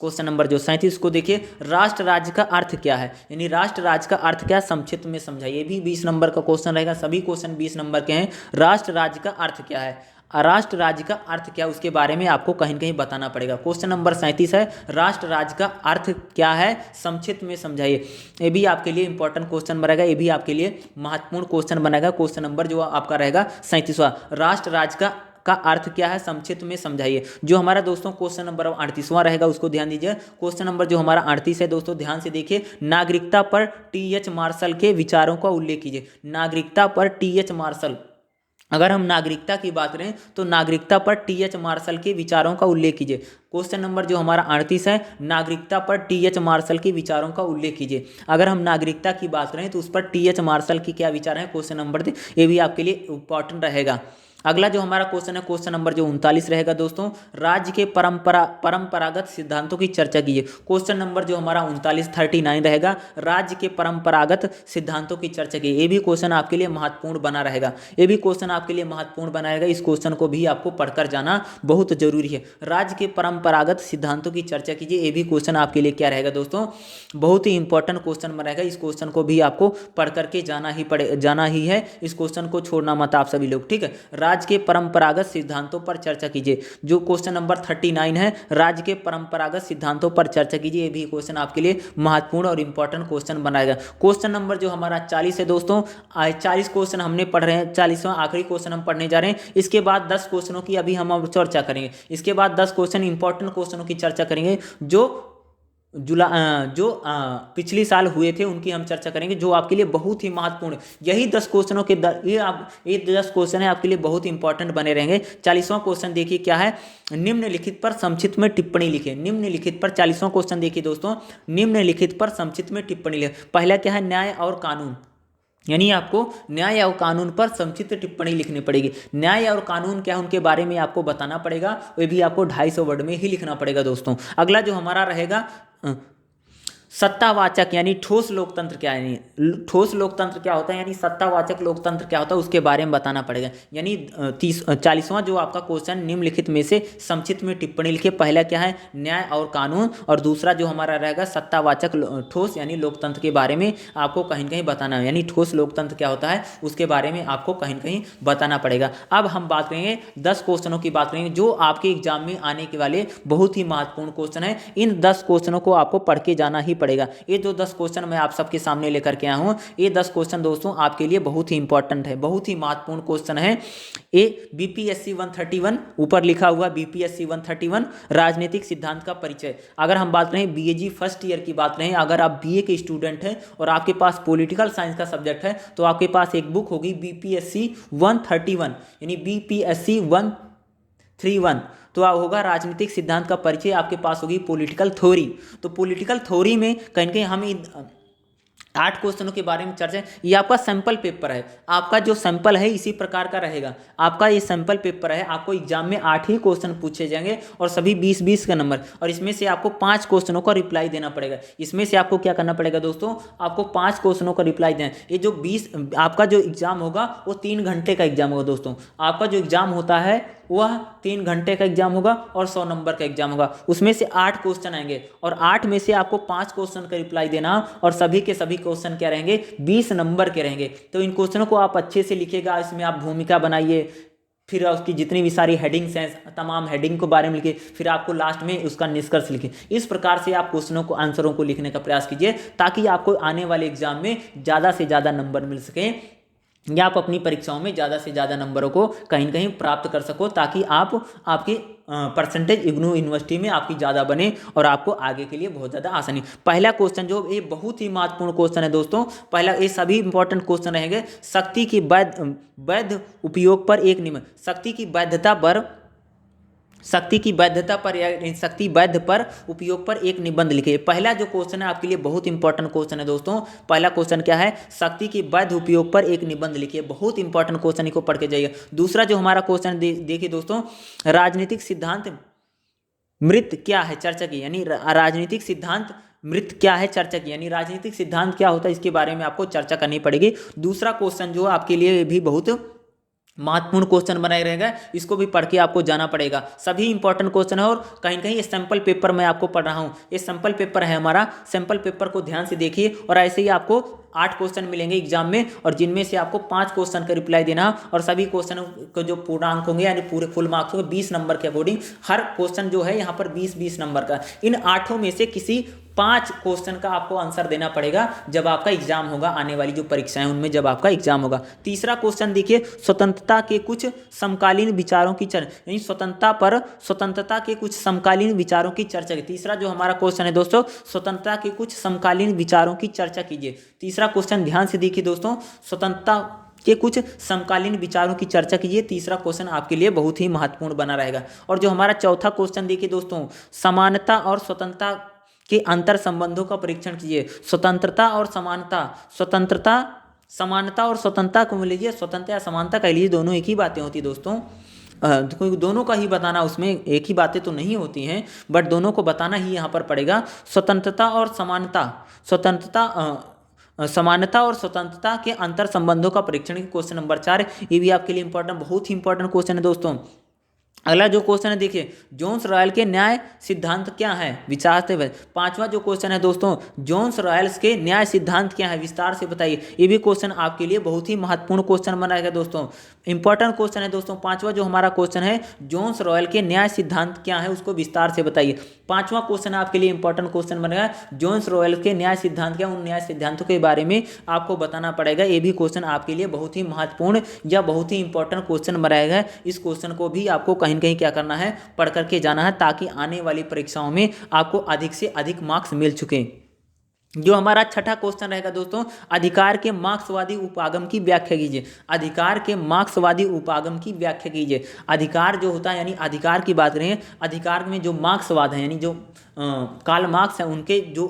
क्वेश्चन नंबर जो 37 को देखिए, राष्ट्र राज्य का अर्थ क्या है, यानी राष्ट्र राज्य का अर्थ क्या, संक्षिप्त में समझाइए। भी 20 नंबर का क्वेश्चन रहेगा, सभी क्वेश्चन 20 नंबर के हैं। राष्ट्र राज्य का अर्थ क्या है, राष्ट्र राज्य का अर्थ क्या है उसके बारे में आपको कहीं न कहीं बताना पड़ेगा। क्वेश्चन नंबर 37 है, राष्ट्र राज्य का अर्थ क्या है, संक्षिप्त में समझाइए। ये भी आपके लिए इंपॉर्टेंट क्वेश्चन बनेगा, ये भी आपके लिए महत्वपूर्ण क्वेश्चन बनेगा। क्वेश्चन नंबर जो आपका रहेगा 37वां, राष्ट्र राज्य का अर्थ क्या है, संक्षिप्त में समझाइए। जो हमारा दोस्तों क्वेश्चन नंबर 38वां रहेगा उसको ध्यान दीजिए। क्वेश्चन नंबर जो हमारा 38 है दोस्तों, ध्यान से देखिए। नागरिकता पर टी.एच. मार्शल के विचारों का उल्लेख कीजिए। नागरिकता पर टी.एच. मार्शल, अगर हम नागरिकता की बात करें तो नागरिकता पर टी.एच. मार्शल के विचारों का उल्लेख कीजिए। क्वेश्चन नंबर जो हमारा 38 है, नागरिकता पर टी.एच. मार्शल के विचारों का उल्लेख कीजिए। अगर हम नागरिकता की बात करें तो उस पर टी.एच. मार्शल की क्या विचार हैं, क्वेश्चन नंबर ये भी आपके लिए इंपॉर्टेंट रहेगा। अगला जो हमारा क्वेश्चन है, क्वेश्चन नंबर जो 39 रहेगा दोस्तों, राज्य के परंपरागत सिद्धांतों की चर्चा कीजिए। क्वेश्चन नंबर जो हमारा 39 रहेगा, राज्य के परंपरागत सिद्धांतों की चर्चा कीजिए। ये भी क्वेश्चन आपके लिए महत्वपूर्ण बना रहेगा, ये भी क्वेश्चन आपके लिए महत्वपूर्ण बनाएगा। इस क्वेश्चन को भी आपको पढ़कर जाना बहुत जरूरी है। राज्य के परंपरागत सिद्धांतों की चर्चा कीजिए, ये भी क्वेश्चन आपके लिए क्या रहेगा दोस्तों, बहुत ही इंपॉर्टेंट क्वेश्चन बनेगा। इस क्वेश्चन को भी आपको पढ़ करके जाना ही है। इस क्वेश्चन को छोड़ना मत आप सभी लोग, ठीक है। राज्य के परंपरागत सिद्धांतों पर चर्चा कीजिए। जो क्वेश्चन नंबर 39 है, राज्य के परंपरागत सिद्धांतों पर चर्चा कीजिए, ये भी क्वेश्चन आपके लिए महत्वपूर्ण और इंपॉर्टेंट क्वेश्चन बनाएगा। क्वेश्चन नंबर जो हमारा 40 है दोस्तों, 40 क्वेश्चन हमने पढ़ रहे हैं, 40वां आखिरी क्वेश्चन हम पढ़ने जा रहे हैं। इसके बाद 10 क्वेश्चनों की अभी हम चर्चा करेंगे। इसके बाद 10 क्वेश्चन इंपॉर्टेंट क्वेश्चनों की चर्चा करेंगे जो पिछली साल हुए थे, उनकी हम चर्चा करेंगे, जो आपके लिए बहुत ही महत्वपूर्ण। यही 10 क्वेश्चनों के ये 10 क्वेश्चन है आपके लिए बहुत इंपॉर्टेंट बने रहेंगे। 40वां क्वेश्चन देखिए क्या है, निम्नलिखित पर संक्षिप्त में टिप्पणी लिखे। निम्नलिखित पर 40वां क्वेश्चन देखिए दोस्तों, निम्नलिखित पर संक्षिप्त में टिप्पणी लिखे। पहला क्या है, न्याय और कानून, यानी आपको न्याय और कानून पर संक्षिप्त टिप्पणी लिखनी पड़ेगी। न्याय और कानून क्या है उनके बारे में आपको बताना पड़ेगा, वो भी आपको 250 वर्ड में ही लिखना पड़ेगा दोस्तों। अगला जो हमारा रहेगा सत्तावाचक यानी ठोस लोकतंत्र क्या है, ठोस लोकतंत्र क्या होता है, यानी सत्तावाचक लोकतंत्र क्या होता है उसके बारे में बताना पड़ेगा। यानी 40वां जो आपका क्वेश्चन, निम्नलिखित में से संक्षिप्त में टिप्पणी लिखिए। पहला क्या है, न्याय और कानून, और दूसरा जो हमारा रहेगा सत्तावाचक ठोस यानी लोकतंत्र के बारे में आपको कहीं कहीं बताना है। यानी ठोस लोकतंत्र क्या होता है उसके बारे में आपको कहीं कहीं बताना पड़ेगा। अब हम बात करेंगे 10 क्वेश्चनों की बात करेंगे जो आपके एग्जाम में आने के वाले बहुत ही महत्वपूर्ण क्वेश्चन है। इन 10 क्वेश्चनों को आपको पढ़ के जाना ही पड़ेगा। ये जो 10 क्वेश्चन मैं आप सबके सामने लेकर के आया हूं, ये 10 क्वेश्चन दोस्तों आपके लिए बहुत ही इंपॉर्टेंट है, बहुत ही महत्वपूर्ण क्वेश्चन है। ये बीपीएससी 131 ऊपर लिखा हुआ, बीपीएससी 131 राजनीतिक सिद्धांत का परिचय। अगर हम बात करें बीएजी फर्स्ट ईयर की बात करें, अगर आप बीए के स्टूडेंट हैं और आपके पास पॉलिटिकल साइंस का सब्जेक्ट है तो आपके पास एक बुक होगी बीपीएससी 131 यानी बीपीएससी 131, तो आप होगा राजनीतिक सिद्धांत का परिचय, आपके पास होगी पॉलिटिकल थ्योरी। तो पॉलिटिकल थ्योरी में कहीं कहीं हम 8 क्वेश्चनों के बारे में चर्चा। ये आपका सैंपल पेपर है, आपका जो सैंपल है इसी प्रकार का रहेगा। आपका ये सैंपल पेपर है, आपको एग्जाम में 8 ही क्वेश्चन पूछे जाएंगे और सभी 20-20 का नंबर, और इसमें से आपको 5 क्वेश्चनों का रिप्लाई देना पड़ेगा। इसमें से आपको क्या करना पड़ेगा दोस्तों, आपको 5 क्वेश्चनों का रिप्लाई देना। ये जो 20 आपका जो एग्जाम होगा वो 3 घंटे का एग्जाम होगा दोस्तों। आपका जो एग्जाम होता है वह 3 घंटे का एग्जाम होगा और 100 नंबर का एग्जाम होगा। उसमें से 8 क्वेश्चन आएंगे और 8 में से आपको 5 क्वेश्चन का रिप्लाई देना, और सभी के सभी क्वेश्चन क्या रहेंगे, 20 नंबर के रहेंगे। तो इन क्वेश्चनों को आप अच्छे से लिखिएगा, इसमें आप भूमिका बनाइए, फिर उसकी जितनी भी सारी हेडिंग्स हैं तमाम हेडिंग के बारे में लिखिए, फिर आपको लास्ट में उसका निष्कर्ष लिखिए। इस प्रकार से आप क्वेश्चनों को, आंसरों को लिखने का प्रयास कीजिए ताकि आपको आने वाले एग्जाम में ज़्यादा से ज़्यादा नंबर मिल सके, या आप अपनी परीक्षाओं में ज़्यादा से ज़्यादा नंबरों को कहीं न कहीं प्राप्त कर सको, ताकि आपकी परसेंटेज इग्नू यूनिवर्सिटी में आपकी ज़्यादा बने और आपको आगे के लिए बहुत ज़्यादा आसानी। पहला क्वेश्चन जो ये बहुत ही महत्वपूर्ण क्वेश्चन है दोस्तों, पहला, ये सभी इंपॉर्टेंट क्वेश्चन रहेंगे। शक्ति की वैध उपयोग पर एक नियम, शक्ति की वैधता पर या शक्ति वैध पर उपयोग पर एक निबंध लिखिए। पहला जो क्वेश्चन है आपके लिए बहुत इंपॉर्टेंट क्वेश्चन है दोस्तों। पहला क्वेश्चन क्या है, शक्ति की वैध उपयोग पर एक निबंध लिखिए। बहुत इंपॉर्टेंट क्वेश्चन को पढ़ के जाइए। दूसरा जो हमारा क्वेश्चन देखिए दोस्तों, राजनीतिक सिद्धांत मृत क्या है चर्चा की, यानी राजनीतिक सिद्धांत मृत क्या है चर्चा की, यानी राजनीतिक सिद्धांत क्या होता है इसके बारे में आपको चर्चा करनी पड़ेगी। दूसरा क्वेश्चन जो आपके लिए भी बहुत महत्वपूर्ण क्वेश्चन बनाए रहेगा, इसको भी पढ़ के आपको जाना पड़ेगा। सभी इंपॉर्टेंट क्वेश्चन है और कहीं कहीं सैंपल पेपर मैं आपको पढ़ रहा हूँ, ये सैंपल पेपर है हमारा। सैंपल पेपर को ध्यान से देखिए और ऐसे ही आपको 8 क्वेश्चन मिलेंगे एग्जाम में और जिनमें से आपको 5 क्वेश्चन का रिप्लाई देना और सभी क्वेश्चन को जो पूर्णांक होंगे यानी पूरे फुल मार्क्स होंगे 20 नंबर के अकॉर्डिंग। हर क्वेश्चन जो है यहाँ पर 20-20 नंबर का। इन 8 में से किसी 5 क्वेश्चन का आपको आंसर देना पड़ेगा जब आपका एग्जाम होगा, आने वाली जो परीक्षाएं उनमें जब आपका एग्जाम होगा। तीसरा क्वेश्चन देखिए, स्वतंत्रता के कुछ समकालीन विचारों की चर्चा, यानी स्वतंत्रता के कुछ समकालीन विचारों की चर्चा। तीसरा जो हमारा क्वेश्चन है दोस्तों, स्वतंत्रता के कुछ समकालीन विचारों की चर्चा कीजिए। तीसरा क्वेश्चन ध्यान से देखिए दोस्तों, स्वतंत्रता के कुछ समकालीन विचारों की चर्चा कीजिए। तीसरा क्वेश्चन आपके लिए बहुत ही महत्वपूर्ण बना रहेगा। और जो हमारा चौथा क्वेश्चन देखिए दोस्तों, समानता और स्वतंत्रता के अंतर संबंधों का परीक्षण कीजिए। स्वतंत्रता और समानता और स्वतंत्रता को लीजिए, स्वतंत्रता या समानता कह लीजिए, दोनों एक ही बातें होती है दोस्तों। दोनों का ही बताना, उसमें एक ही बातें तो नहीं होती हैं, बट दोनों को बताना ही यहाँ पर पड़ेगा। स्वतंत्रता और समानता और स्वतंत्रता के अंतर संबंधों का परीक्षण, क्वेश्चन नंबर 4। ये भी आपके लिए इंपॉर्टेंट, बहुत ही इंपॉर्टेंट क्वेश्चन है दोस्तों। अगला जो क्वेश्चन है देखिए, जोन्स रॉयल के न्याय सिद्धांत क्या है, विचार से बताइए। पांचवा जो क्वेश्चन है दोस्तों, जोन्स रॉयल्स के न्याय सिद्धांत क्या है, विस्तार से बताइए। ये भी क्वेश्चन आपके लिए बहुत ही महत्वपूर्ण क्वेश्चन बनाएगा दोस्तों, इंपॉर्टेंट क्वेश्चन है दोस्तों। पांचवा जो हमारा क्वेश्चन है, जोन्स रॉयल के न्याय सिद्धांत क्या है, उसको विस्तार से बताइए। पांचवा क्वेश्चन आपके लिए इंपॉर्टेंट क्वेश्चन बनेगा, जोन्स रॉयल के न्याय सिद्धांत क्या, उन न्याय सिद्धांतों के बारे में आपको बताना पड़ेगा। ये भी क्वेश्चन आपके लिए बहुत ही महत्वपूर्ण या बहुत ही इंपॉर्टेंट क्वेश्चन बनाएगा। इस क्वेश्चन को भी आपको कहीं कहीं क्या करना है, पढ़ करके जाना है, ताकि आने वाली परीक्षाओं में आपको अधिक से अधिक मार्क्स मिल चुके। जो हमारा छठा क्वेश्चन रहेगा दोस्तों, अधिकार के मार्क्सवादी उपागम की व्याख्या कीजिए। अधिकार के मार्क्सवादी उपागम की व्याख्या कीजिए। अधिकार जो होता है, यानी अधिकार की बात करें, अधिकार में जो मार्क्सवाद है यानी जो कार्ल मार्क्स है, उनके जो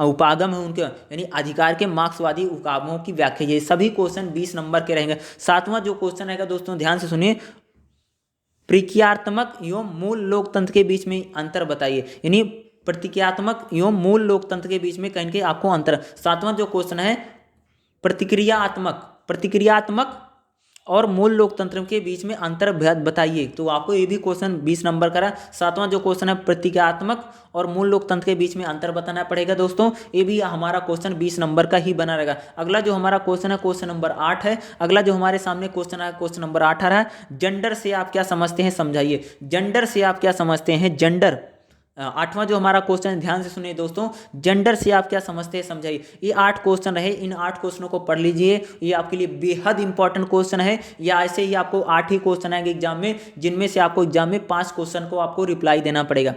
उपागम है उनके, यानी अधिकार के मार्क्सवादी उपागमों की व्याख्या। ये सभी क्वेश्चन 20 नंबर के रहेंगे। सातवां जो क्वेश्चन रहेगा दोस्तों, ध्यान से सुनिए, प्रक्रियात्मक एवं मूल लोकतंत्र के बीच में अंतर बताइए। यानी प्रतिक्रियात्मक एवं मूल लोकतंत्र के बीच में कहीं के आपको अंतर। सातवां जो क्वेश्चन है, प्रतिक्रियात्मक और मूल लोकतंत्र के बीच में अंतर बताइए। तो आपको ये भी क्वेश्चन 20 नंबर का है। सातवां जो क्वेश्चन है, प्रतिक्रियात्मक और मूल लोकतंत्र के बीच में अंतर बताना पड़ेगा दोस्तों। ये भी हमारा क्वेश्चन 20 नंबर का ही बना रहेगा। अगला जो हमारा क्वेश्चन है, क्वेश्चन नंबर 8 है। अगला जो हमारे सामने क्वेश्चन है, क्वेश्चन नंबर 18 है, जेंडर से आप क्या समझते हैं, समझाइए। जेंडर से आप क्या समझते हैं, जेंडर। आठवां जो हमारा क्वेश्चन है, ध्यान से सुनिए दोस्तों, जेंडर से आप क्या समझते हैं, समझाइए। ये 8 क्वेश्चन रहे, इन 8 क्वेश्चनों को पढ़ लीजिए। ये आपके लिए बेहद इंपॉर्टेंट क्वेश्चन है। या ऐसे ही आपको 8 ही क्वेश्चन आएंगे एग्जाम में, जिनमें से आपको एग्जाम में 5 क्वेश्चन को आपको रिप्लाई देना पड़ेगा।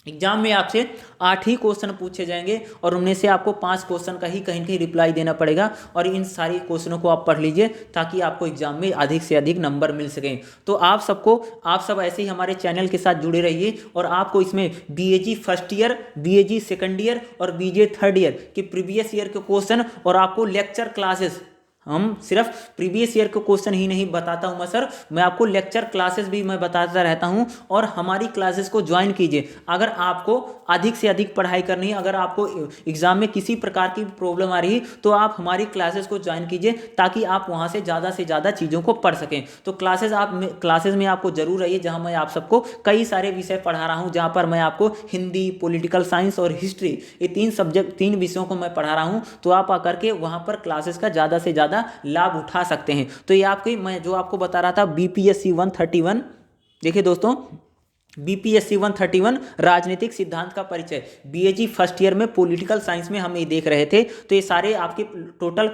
एग्जाम में आपसे 8 ही क्वेश्चन पूछे जाएंगे और उनमें से आपको 5 क्वेश्चन का ही कहीं कहीं रिप्लाई देना पड़ेगा। और इन सारी क्वेश्चनों को आप पढ़ लीजिए ताकि आपको एग्जाम में अधिक से अधिक नंबर मिल सकें। तो आप सब ऐसे ही हमारे चैनल के साथ जुड़े रहिए और आपको इसमें बीएजी फर्स्ट ईयर, बीएजी सेकंड ईयर और बीजे थर्ड ईयर के प्रीवियस ईयर के क्वेश्चन और आपको लेक्चर क्लासेस, हम सिर्फ प्रीवियस ईयर के क्वेश्चन ही नहीं बताता हूं सर, मैं आपको लेक्चर क्लासेस भी मैं बताता रहता हूं। और हमारी क्लासेस को ज्वाइन कीजिए। अगर आपको अधिक से अधिक पढ़ाई करनी है, अगर आपको एग्जाम में किसी प्रकार की प्रॉब्लम आ रही है, तो आप हमारी क्लासेस को ज्वाइन कीजिए ताकि आप वहां से ज़्यादा चीज़ों को पढ़ सकें। तो क्लासेस में आपको जरूर रहिए, जहाँ मैं आप सबको कई सारे विषय पढ़ा रहा हूँ, जहाँ पर मैं आपको हिंदी, पॉलिटिकल साइंस और हिस्ट्री, ये 3 विषयों को मैं पढ़ा रहा हूँ। तो आप आकर के वहाँ पर क्लासेस का ज़्यादा से ज़्यादा लाभ उठा सकते हैं। तो ये मैं जो आपको बता रहा था, बीपीएससी 131, देखिए दोस्तों, बीपीएससी 131 राजनीतिक सिद्धांत का परिचय, बीएजी फर्स्ट ईयर में पॉलिटिकल साइंस में हम ये देख रहे थे। तो ये सारे आपके टोटल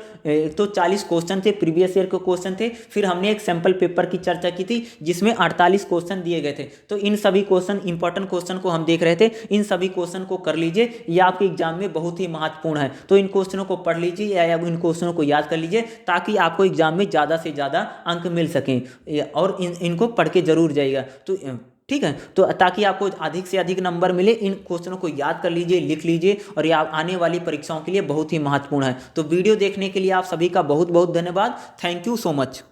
तो 40 क्वेश्चन थे, प्रीवियस ईयर के क्वेश्चन थे। फिर हमने एक सैंपल पेपर की चर्चा की थी जिसमें 48 क्वेश्चन दिए गए थे। तो इन सभी क्वेश्चन, इंपॉर्टेंट क्वेश्चन को हम देख रहे थे। इन सभी क्वेश्चन को कर लीजिए, ये आपके एग्जाम में बहुत ही महत्वपूर्ण है। तो इन क्वेश्चनों को पढ़ लीजिए या इन क्वेश्चनों को याद कर लीजिए ताकि आपको एग्जाम में ज़्यादा से ज़्यादा अंक मिल सकें। और इनको पढ़ के जरूर जाइएगा। तो ठीक है, तो ताकि आपको अधिक से अधिक नंबर मिले, इन क्वेश्चनों को याद कर लीजिए, लिख लीजिए, और ये आने वाली परीक्षाओं के लिए बहुत ही महत्वपूर्ण है। तो वीडियो देखने के लिए आप सभी का बहुत बहुत धन्यवाद। Thank you so much.